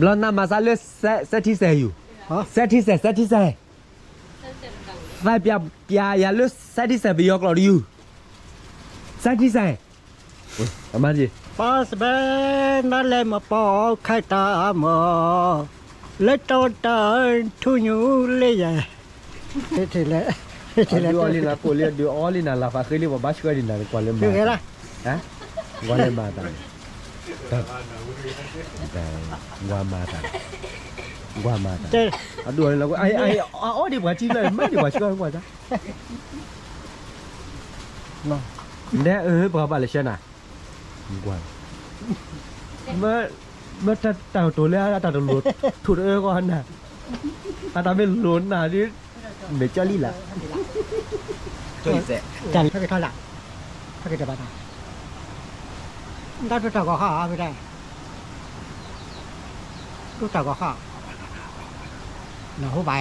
เรานำมาซะเลือดเซที่เซอยู่เซที่เซไฟเปียอย่าเลือดเซที่เซไปยกเราอยู่เซที่เซเอามาดิ ป้าสเบนนั่นเลยมาปอใครตามอเลยโตตาทุญูเลยยังทีละดูออลินาโคเลียดูออลินาลาฟาเคลีว่าบัชก็ดินาควาเลมา คือไงล่ะ ฮะวาเลมาตันแต่วามาตันเจ้啊，对了，我哋話知啦，乜嘢話知講咋？你不好把你先啊？唔關。乜打ตัวเลยอะ打ตัวหลุดถูดก่อนนะถ้าไม่หลุดนะนี่ไม่เจอลี่ละเจอลี่เสร็จ จันถ้าเกิดเท่าไหร่ถ้าเกิดจะบ้าได้รู้จักก็ข้าไม่ได้รู้จักก็ข้าหนูไป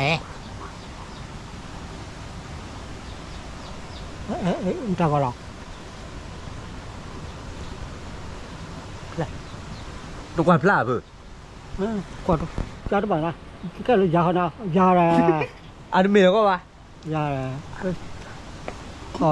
รู้จักก็หรอกตรงกวนพลาเพื่กดยาตัวบ้านนะก็เลยยาเนาะยาอะไรอันนี้มีแล้วก็วะยาอะไรอ๋อ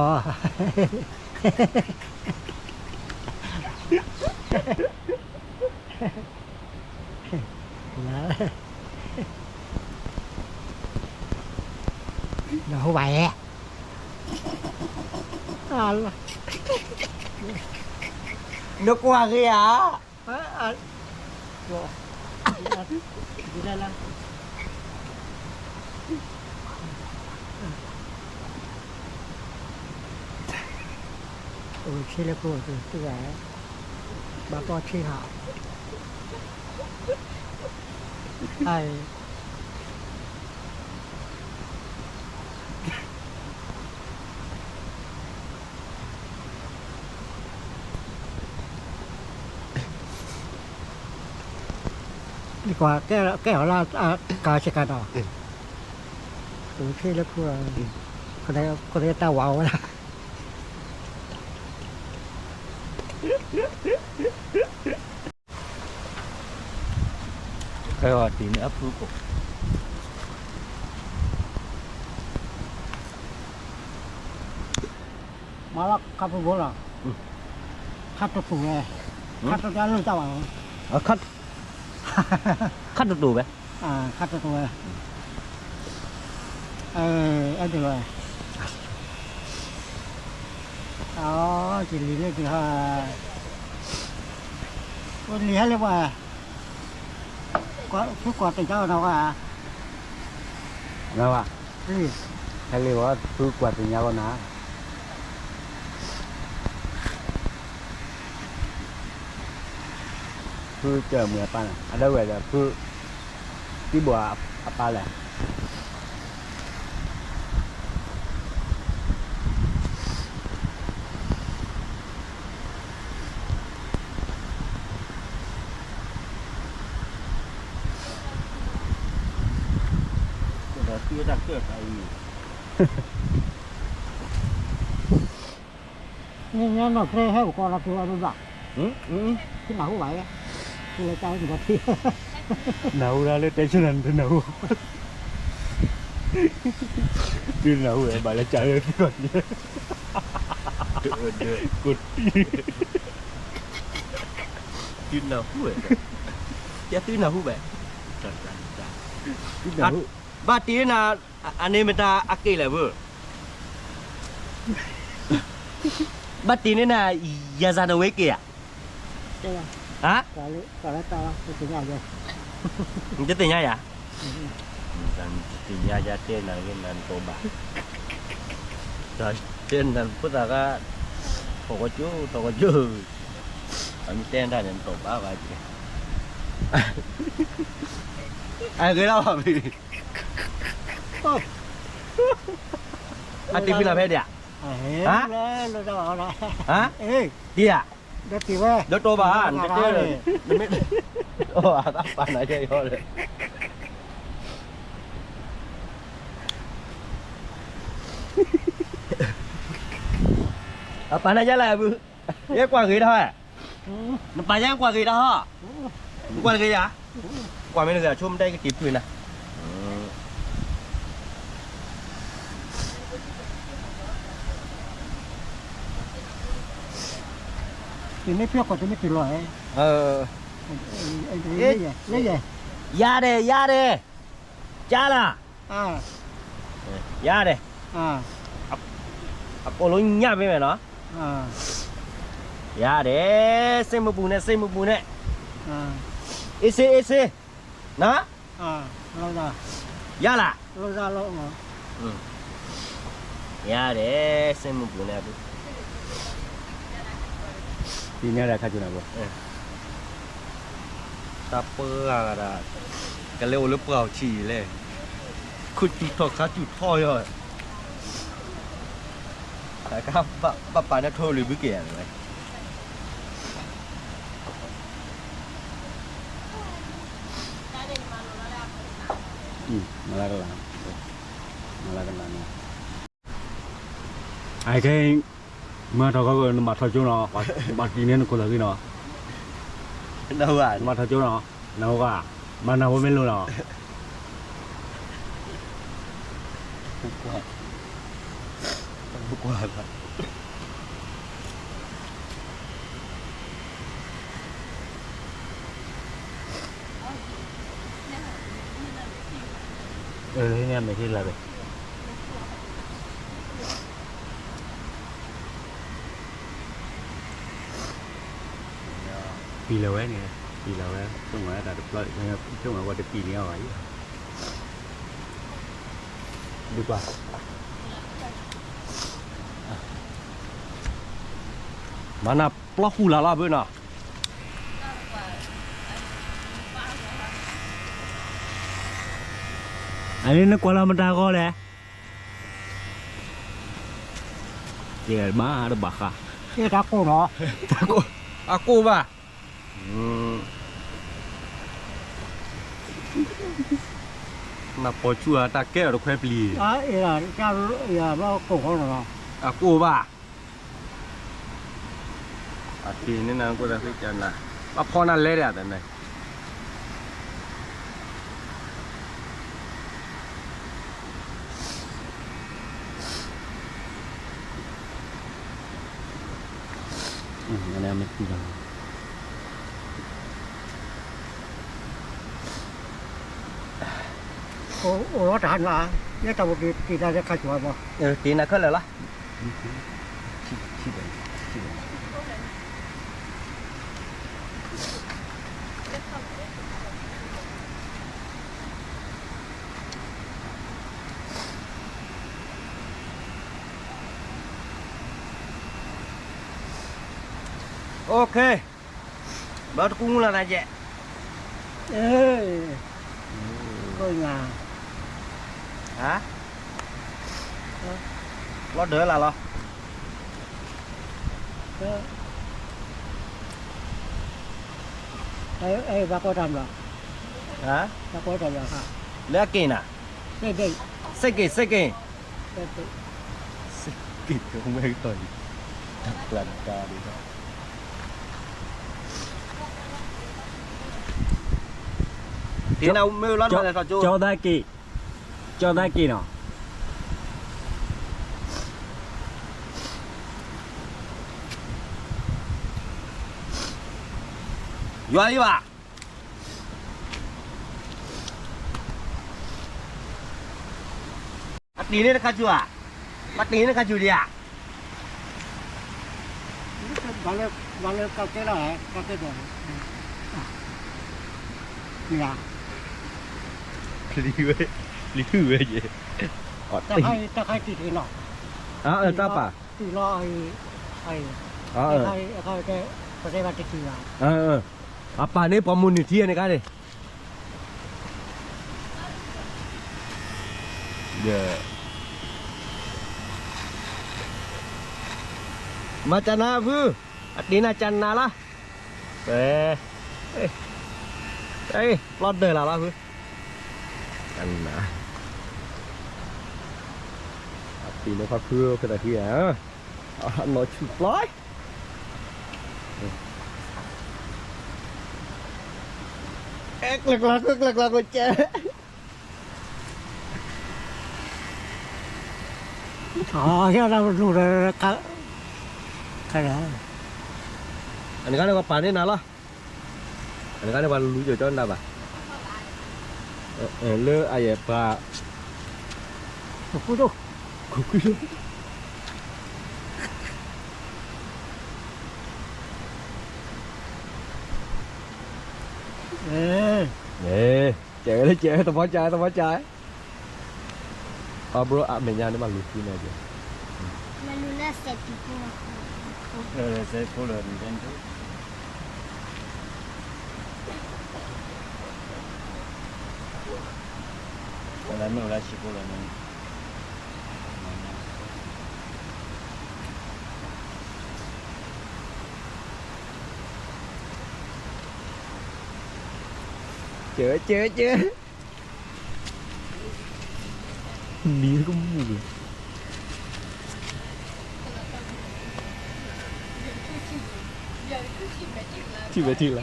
nó không phải nó qua kìa đi đây là xe là của tôi là bà con chi hả aiดีกว่าแก้วลากาชกันอ่ะโอ้ยที่แล้วพวกคนได้ตาว้าวนะใครว่าตีนอัพรูปมาแล้วขับรถอ่ะขับรถถูกไงขับรถแล้วรู้จักมั้งคัดดูไหมคัดตัวอันนี้เลยอ๋อจีรีเนี่ยคือฮะวันนี้เรียกว่าก็ทุกคนติดเจ้าเราอ่ะแล้วอ่ะให้เรียกว่าทุกคนติดเจ้านะคือเจอเหมือนปันอันนั้นเวลาคือที่บัวปลาแหละเราเชื่อได้เชื่อใจเนี่ยเราเคยให้อุปกรณ์เราคืออะไรบ้างที่หนาวไหวคืออะไรใจอยู่แบบที่หนาวแล้วเลยเต้นชนันหนาวคือหนาวเลยบาดใจเลยก่อนเนี่ยกดตื่นหนาวเลยจะตื่นหนาวแบบบ้าตีน่ะอันนี้มันตาอักเกเลยเว้ยบ้าตีนี่น่ะยาซาโนเวกอ่ะฮะก่อนแล้วต่อจะถึงยังไงมันจะตีง่ายอ่ะdan tinya jate nangin dan toba dan dan putaka tokoju kami tenda dan toba aja cái đâu hả bị anh tìm là phê đi à hả hả đi à đó tìm về đó tô bà anh chơi rồi ô à tao bạn lại chơi rồi bạn này là bự cái quả gì thôi nó bà nhang quả gì đó กว่าเลยอ่ะกว่าไม่เลยชุ่มได้ก็จีบคืนนะ thì mấy phiếu còn tôi mới từ loại เออ lấy vậy ยาเดยาเดจ้าล่ะ à ยาเด à อะโกลุญญาไปไหมเนาะ à ยาเดเส้นมือปูเนี่ยเส้นมือปูเนี่ย à เอเซนะ à lâu ra ยาล่ะ lâu ra lâu mà ยาเดเส้นมือปูเนี่ย ဒီနေ့လည်းခါကျနေတာပေါ့ ตาเปอร์อะกันเร็วหรือเปล่าฉี่เลยขุดจุดทอขาจุดท่อยอ่ะแต่ครับป้าน่ะโทรหรือไม่เกี่ยงเลย မလာတော့လားမလာတော့လားအိုင်ကိမတော့ကောမထောက်ကျုံတော့ဘာဒီနေ့ကိုလာပြီနော် đâu à မထောက်ကျုံတော့နောက်ကမနာဝမဲလို့တော့ 不管了 ဒီနေ့မရှိလာပဲปีละแวเนี่ยปีละแวช่วงว่าแต่ปล่อยช่วงว่าจะปีนี้เอาไว้ดีกว่า mana pelaku lah benar อันนี้นักกว่าเรามันตาก็แหละเดี๋ยวมาหรือบักอะ cái đó cô nó aku bah na pochua ta ke ro khwe pli à là cha là nó cổ nó aku bah ati ni na ko da sai chan na pa phona le ya ta naiอันนี้ไม่ตีกัน ô nó trả là nhớ tao một kỳ ra khai chùa mà ti na khơi la ok bớt cũng là này vậy ê ngôi nhà hả lo đỡ là lo ê bà có làm rồi hả bà có làm rồi hả lấy kì nè đây xây kì đây kì không mấy tuổi lần ca đi thôi thì nào mưu lót là cho choได้กี่เนาะ vô đi bà bắt đi nó cá chua à bắt đi nó cá chua đi à bà lên cao cái này cao cái rồi nhà đi về vậy ta hay thì thế nào à tao bà thì lo hay hay cái bà cái gì à apa ni pemunitian ni kan ni dia macam mana bu Adina Chan lah lót đời là bu Chan Adina phát khưa cái này kia nói chụp lói Lek-lek ko che. cái nào đủ rồi cái đó Anh cái này có panen nào lo? Anh cái này có lu cho anh ba. Le ay pa. cú đâu Nè, chơi tao bỏ trái. Bro, mình nhà nó mà lụt này kìa. La luna se picó. Se pulo dentro. La no la chipola no. Chơi. Mía có mùi. Chị bé chị là.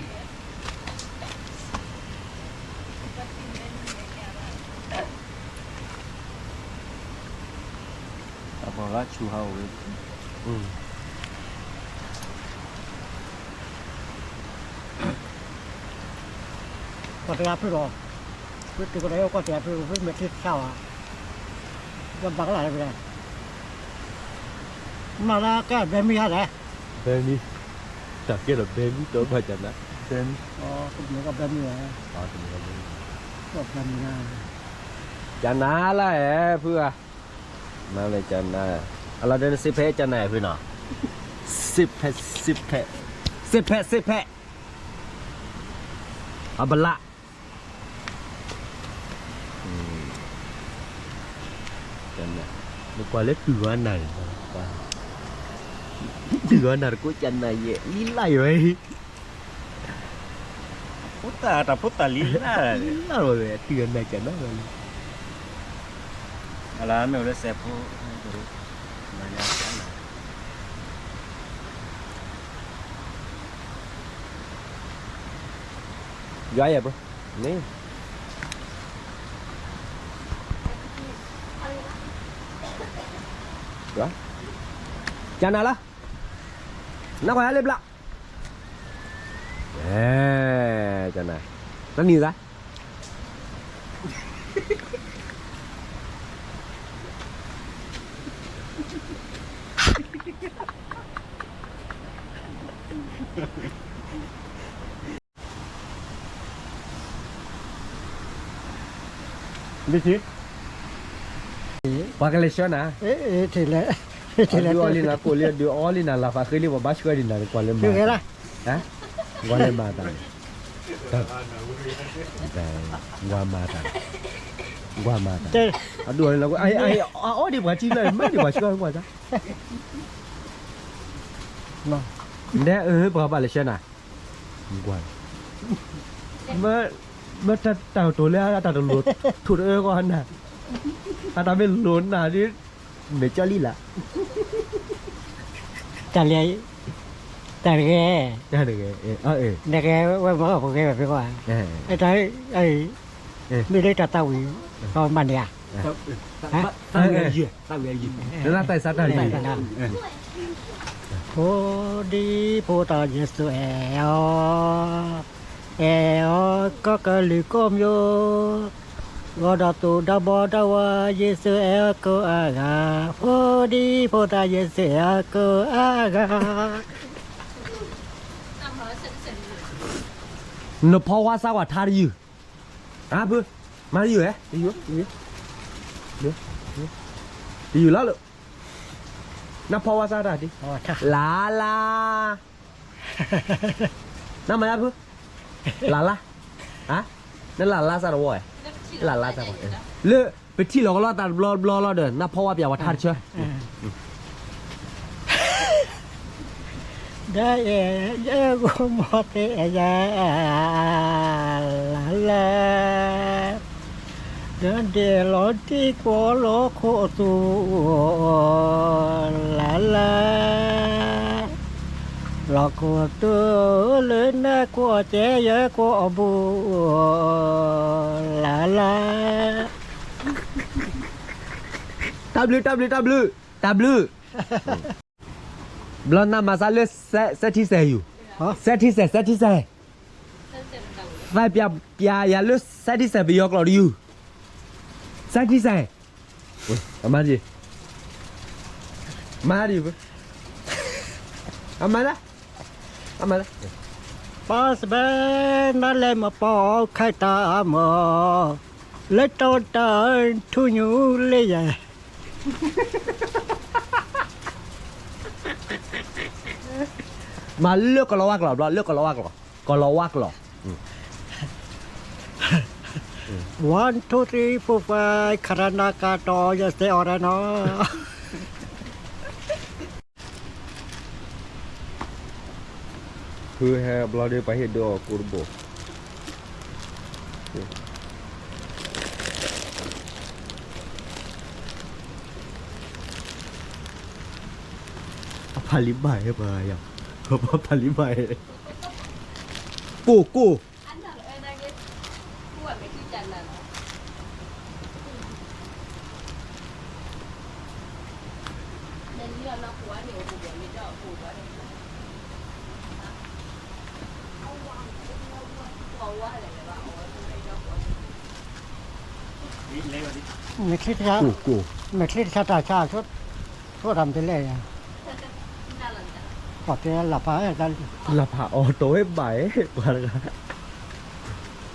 Apa la chu hao. có thể áp rồi quyết cái đấy có thể áp rồi với mấy cái sao à còn bằng lại rồi mà là cái bé mi hả đấy Baby. Chả kia là baby tớ phải chẳng đã. Baby. cũng nhớ gặp bé mi à gặp bé mi à Chả ná là Phưa. Mà này chả ná. Là đây xếp hết chả này Phưa nào. Xếp hết. Bật lạ. Chả này. Nó qua lấy từ anh này. Từ anh này của chả này vậy. Lý lại rồi. Puta lila. Lý lại rồi. Từ anh này chả nói rồi. Ala me ole se pu. Gaya bro. Ni. Rồi. Chana lah. Nak kau alih belak. Chana. Nak ni dah. Đi chứ. Pakai lesson ah. thì lẽ Dua alin aku lihat dua alin lah. Pakai ni buat basikal di dalam kuala như thế lembah. này Hah? Kuala lembah tak. Gua mata. chơi Aduh alin aku. Oh dia buat cila. Mana dia basikal buat tak? mà Dia berapa lesson ah? Gua. Mà tao tối lẽ tao được lột thụt con nè tao bên lột nè đi để cho đi là trả lời trả nghe ra được để nghe quay mở một cáiแบบว่าไอ้tráiไอ้ไม่ได้จะเต้าอีก็มันเนี่ย Tao nghe gì? nó là tại sao đâyโพดีโพตาเยสุเอลก็กะลิกอมโยวดาตูดาบอดาวาเยสุเอลก็อากาโพดีโพตาเยสุเอลก็อากา nó phô hoa sao à tha đi à bữa mà đi hả đi lắm luôn nó phô hoa sao ra đi อ๋อค่ะ lá nó mà bữa lá hả nó là sao rồi là sao rồi lỡไปที่เราก็รอตารอเดินน่าเพราะว่าอย่าว่าทัดเชื่อ ได้เยกูหมดเอยาลาเดินเดลอที่กัวโลโคตูลา เราก็ตัวเลยนะก็เจ๊ยก็บูลาลา W Blonda masala setที่เซอยู่ ฮะ setที่เซไฟเปียอย่าเลือกเซตที่เซไปยกเราดิอยู่เซตที่เซโอ้ยมาดิมาละ ป้าสเบนนั่นเลยมาปอใครตามอเลยโตตาทุยูเลยยัง มาเลือกก็เราวักหรอเลือกก็เราวักหรอก็เราวักหรอ 1 2 3 4 5คารานากาโตยเสอระเนาะ คือแฮบลอเดไปเฮ็ดดอกกูบ่พาลิบายไปอ่ะเขาบอกพาลิบายกู anh thật ơi đây cái cua mấy cái chân là nó nên là nó quá nhiều củ bưởi mình cho củ quá đấy ngon quá để bảo đây cho củ ไม่คิดจะ กู ไม่คิดจะตาชาชุดชุดทำไปเลยอ่ะ ra lần chả ปอดจะหลับไปกัน หลับหาออโต้ให้ใบว่าละ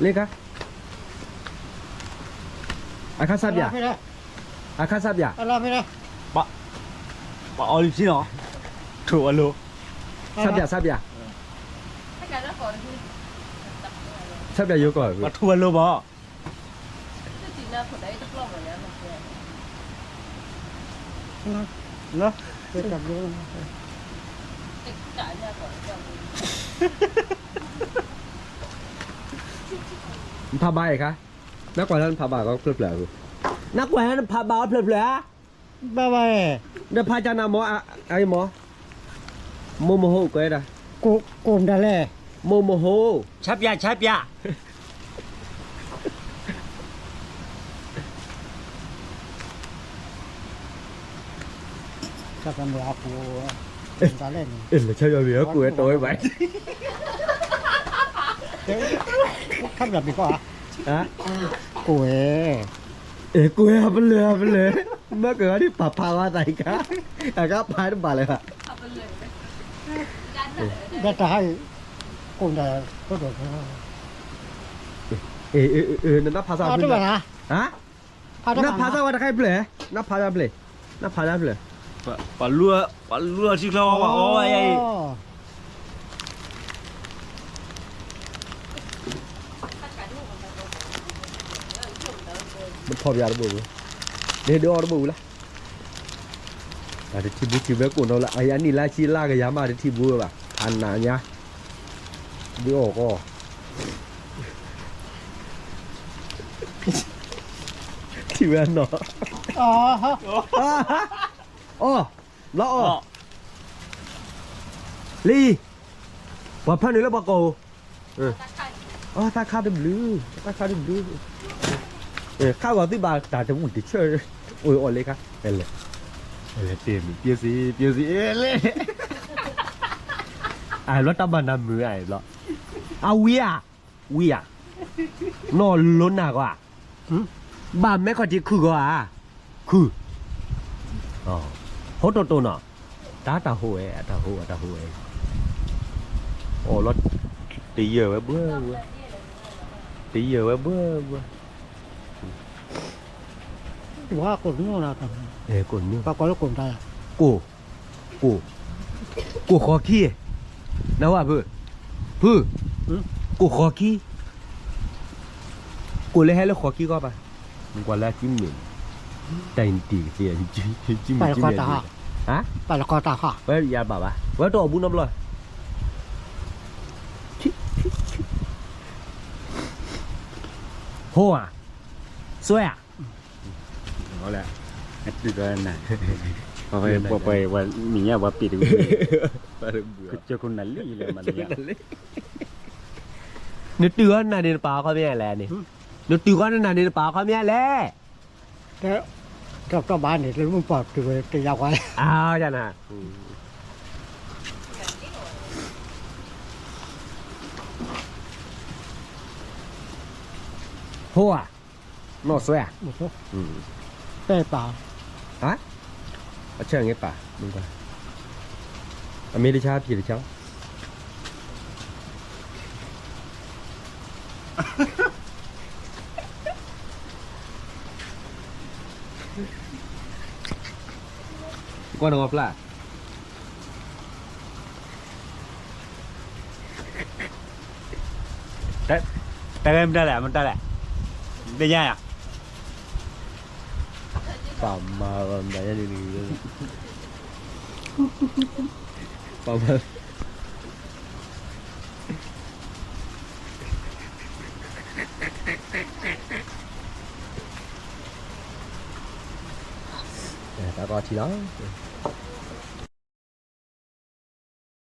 เล็กอะอาคาซับยา ไม่ได้ อาคาซับยา อะไรไม่ได้ ปะออลิจินอถูกอ่ะลูก ซับยา tất cả nó còn như tập rồi ซับยาเยอะกว่า ปะทัวลูกบ่ cái gì là của đấy tóc lông rồi đấy mà เนาะ ไปจับดู cái cả nhà của nó พาใบคะนักกว่านั้นพาบ่าก็เพลิดนักกว่านั้นพาบ่าเพลิด บ้าไป เดี๋ยวพาจานาหมอไอ้หมอโมโมโฮก็ได้ กูมได้เลย โมโมโฮ ชับยา จะทำแบบกูจะเล่น เอ็นเลยใช่ยอมเหลือกูไอ้ตัวไอ้ใบ ทำแบบนี้ก็อ่ะ ฮะ กูกูเป็นเลยเมื่อเกิดที่ปาว่าใส่กันแต่ก็พายน้ำบาเลยค่ะ học bên lề đấy gắn ở đây ได้จะให้กูได้ก็โดด นั่นนับภาษา เอา พื้ ด้วย น นะ ฮะ พาได้ นับภาษาว่าใครเปล่านับภาษาเปล่า ปะลัวชิคลอว่าโอ้ย tất cả những ngườiมันพอบยาระบุเนี่ยเดี๋ยวระบุละแต่ที่บุกูเราละไอ้อันนี้ลาชีลากยามาที่บุแบบอันหนาเนี่ยดูออกก็ที่เวนเนาะ อ๋อ อ๋อแล้วอ๋อลีว่าพันนี่แล้วบอกกูอ๋อตาข้าวดำลือข้าวก่อนที่บาร์ตาจะมุ่งติดเชื่อโอ้ยเลยครับเห็นเลย เต็มเปียสีเอ้เลย ไอ้รถตะบันน้ำมือไอ้เหรอเอาเวียนอนล้นหนักว่ะบ้านแม่ก็จะคือว่าคืออ๋อเขาโตๆเนาะตาโหยโอ้รถตีเยอะไว้เบื่อว่ากูนู่นนะท คนนี้ ำปากกอนแล้วกูได้ กูขอขี้นะว่าพื้กูขอขี้กูเลยให้แล้วขอขี้ก็ไปมันกว่าแล้วจิ้มหนึ่งแต่จริงๆเสียจิ้ม ไปละครตา ฮะ ไปละครตาค่ะ ไว้ยาบ้าปะไว้ตัวบุญน้ำลอยโหอ่ะสวยอ่ะ เอาแหละติดด้วยนะ ไปว่ามีเนี่ยว่าปิด Baru เจ้าคนนั้นเลยมันเนี่ย Nó đưa này đi bảo có mẹ lẹ này. Nó đưa con này đi bảo có mẹ lẹ. แต่ก็บ้านนี่แล้วมันปลอดตัวจะยาวกว่า À chà nè. Hô à? Nó xoay à? บ่ Ừ. แป้เปล่า Hả? Ở chơi nghe bà, đúng rồi. Ở mi đi cha thì đi cháu. Qua đồng học làแต่เอ็มได้แหละมันได้แหละได้ยังอ่ะ Phẩm mà đấy là gì Phẩm mà Để ta coi chi đó